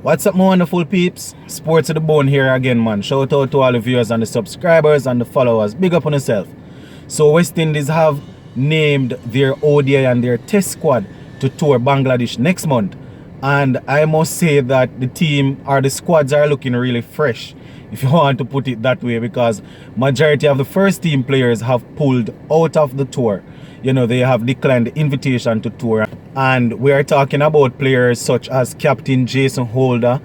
What's up, my wonderful peeps? Sports to the bone here again, man. Shout out to all the viewers and the subscribers and the followers. Big up on yourself. So West Indies have named their ODI and their test squad to tour Bangladesh next month. And I must say that the team or the squads are looking really fresh, if you want to put it that way, because majority of the first team players have pulled out of the tour. You know, they have declined the invitation to tour. And we are talking about players such as Captain Jason Holder,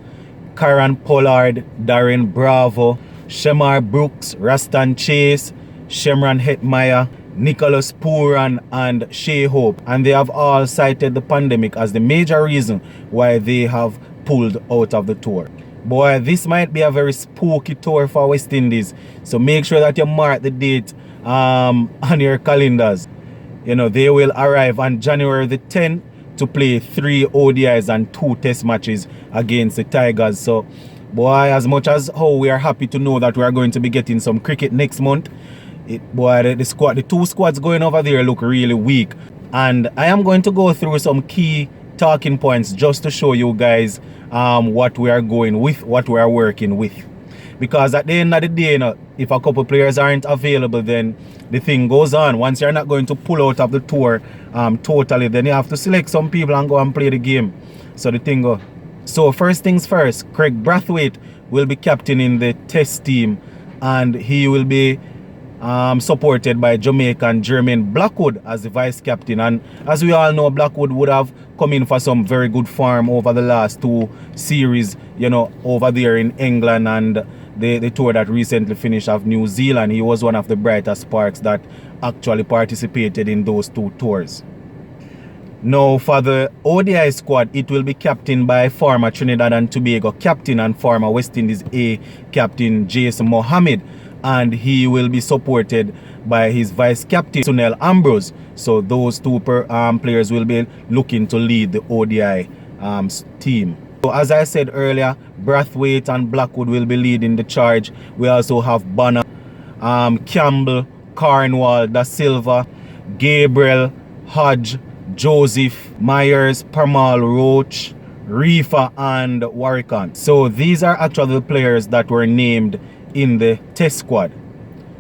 Karen Pollard, Darren Bravo, Shemar Brooks, Rastan Chase, Shemran Hetmeyer, Nicholas Pooran and Shea Hope. And they have all cited the pandemic as the major reason why they have pulled out of the tour. Boy, this might be a very spooky tour for West Indies. So make sure that you mark the date on your calendars. You know, they will arrive on January the 10th to play 3 ODIs and 2 test matches against the Tigers. So, boy, as much as how we are happy to know that we are going to be getting some cricket next month, the 2 squads going over there look really weak. And I am going to go through some key talking points just to show you guys what we are going with, what we are working with. Because at the end of the day, you know, if a couple players aren't available, then the thing goes on. Once you're not going to pull out of the tour totally, then you have to select some people and go and play the game. So the thing goes. So first things first, Craig Brathwaite will be captaining the test team, and he will be supported by Jamaican Jermaine Blackwood as the vice captain. And as we all know, Blackwood would have come in for some very good form over the last 2 series, you know, over there in England and the tour that recently finished of New Zealand. He was one of the brightest sparks that actually participated in those 2 tours. Now for the ODI squad, it will be captained by former Trinidad and Tobago captain and former West Indies A captain Jason Mohammed, and he will be supported by his vice captain Sunil Ambrose. So those 2 players will be looking to lead the ODI team. So as I said earlier, Brathwaite and Blackwood will be leading the charge. We also have Banner, Campbell, Cornwall, Da Silva, Gabriel, Hodge, Joseph, Myers, Parmal, Roach, Reefa and Warrican. So these are actually the players that were named in the test squad.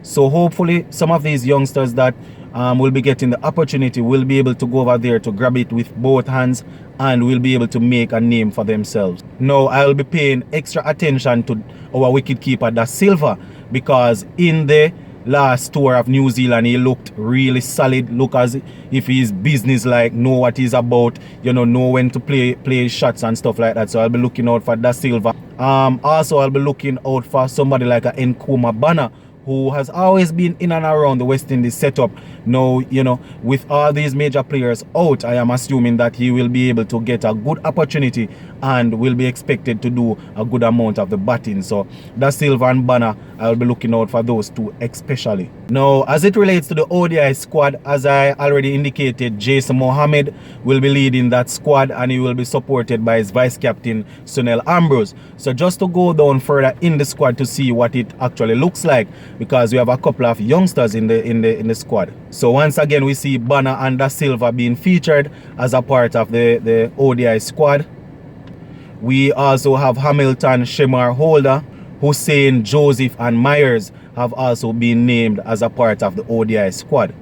So hopefully some of these youngsters that will be getting the opportunity will be able to go over there to grab it with both hands and will be able to make a name for themselves. Now I'll be paying extra attention to our wicketkeeper Da Silva, because in the last tour of New Zealand he looked really solid, look as if he's business-like, know what he's about, you know when to play shots and stuff like that. So I'll be looking out for Da Silva. Also I'll be looking out for somebody like a Nkrumah Banner, who has always been in and around the West Indies setup. Now, you know, with all these major players out, I am assuming that he will be able to get a good opportunity and will be expected to do a good amount of the batting. So Da Silva and Banner, I'll be looking out for those 2 especially. Now, as it relates to the ODI squad, as I already indicated, Jason Mohammed will be leading that squad, and he will be supported by his vice captain Sunil Ambrose. So just to go down further in the squad to see what it actually looks like, because we have a couple of youngsters in the squad. So once again, we see Banner and Da Silva being featured as a part of the ODI squad. We also have Hamilton, Shemar Holder, Hussein, Joseph and Myers have also been named as a part of the ODI squad.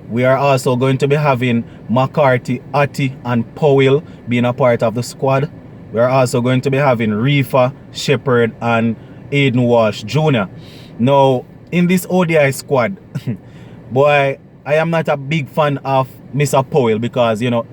We are also going to be having McCarthy, Atty and Powell being a part of the squad. We are also going to be having Reefa, Shepherd and Aiden Walsh Jr. Now, in this ODI squad, boy, I am not a big fan of Mr. Powell, because, you know,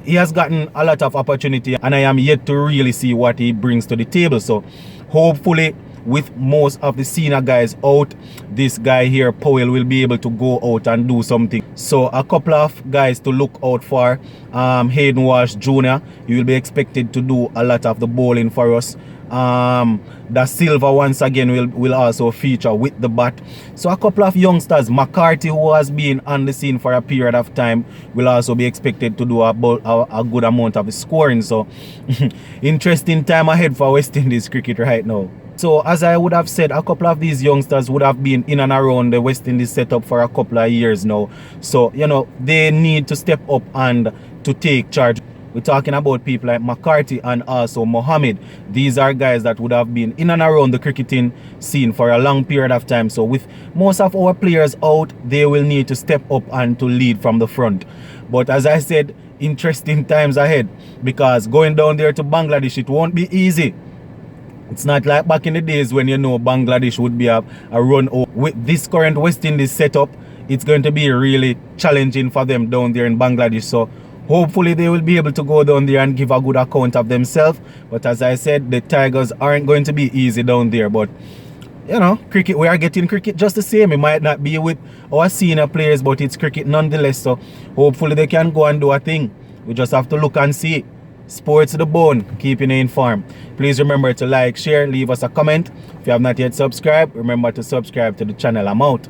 he has gotten a lot of opportunity and I am yet to really see what he brings to the table. So hopefully with most of the senior guys out, this guy here, Powell, will be able to go out and do something. So a couple of guys to look out for. Hayden Walsh Jr., he will be expected to do a lot of the bowling for us. Da Silva once again will also feature with the bat. So a couple of youngsters, McCarthy, who has been on the scene for a period of time, will also be expected to do a good amount of scoring. So interesting time ahead for West Indies cricket right now. So as I would have said, a couple of these youngsters would have been in and around the West Indies setup for a couple of years now. So, you know, they need to step up and to take charge. We're talking about people like McCarthy and also Mohammed. These are guys that would have been in and around the cricketing scene for a long period of time. So with most of our players out, they will need to step up and to lead from the front. But as I said, interesting times ahead, because going down there to Bangladesh, it won't be easy. It's not like back in the days when Bangladesh would be a run over. With this current West Indies setup, it's going to be really challenging for them down there in Bangladesh. So hopefully they will be able to go down there and give a good account of themselves. But as I said, the Tigers aren't going to be easy down there. But cricket, we are getting cricket just the same. It might not be with our senior players, but it's cricket nonetheless. So hopefully they can go and do a thing. We just have to look and see. Sports to the bone, keeping you informed. Please remember to like, share, leave us a comment. If you have not yet subscribed, remember to subscribe to the channel. I'm out.